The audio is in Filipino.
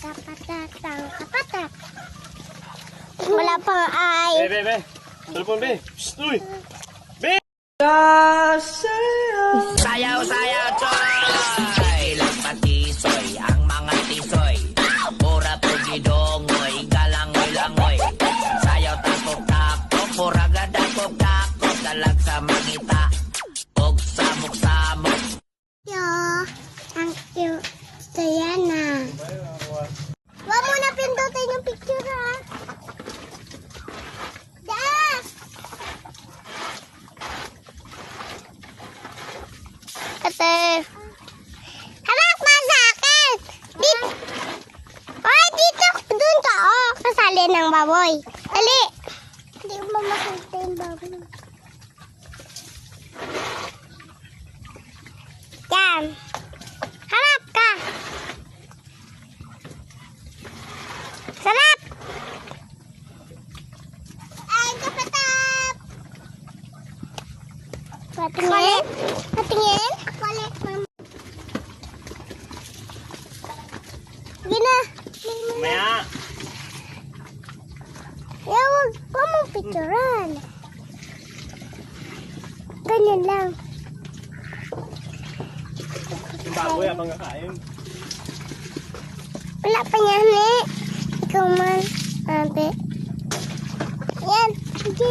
Kapatatang kapatat. Wala pang ay. Be. Telepon, Be. Psst, uy. Be! Sayaw, choy! Ilang patisoy, ang mga tisoy. Pura pugidongoy, galangoy-langoy. Sayaw, takok-takok, pura gadakok-takok. Dalag sa mangita, og samok-samok. Yo, ang cute. Saya na. Huwag mo na pindutin yung picture, ha? Das! Ate. Harap mo sa akin! Dito! Oy, dito! Doon ka, oh! Kasali ng baboy. Dali! Hindi mo makita yung baboy. Yan! Harap ka! Sarap! Ay, kapatap! Patingin? Patingin? Kulit, mama. Gina! Maya! Huwag mong picturean. Ganyan lang. Yung baboy, abang kakain. Wala pa yan eh. Ikaw man, ate. Yan, sige.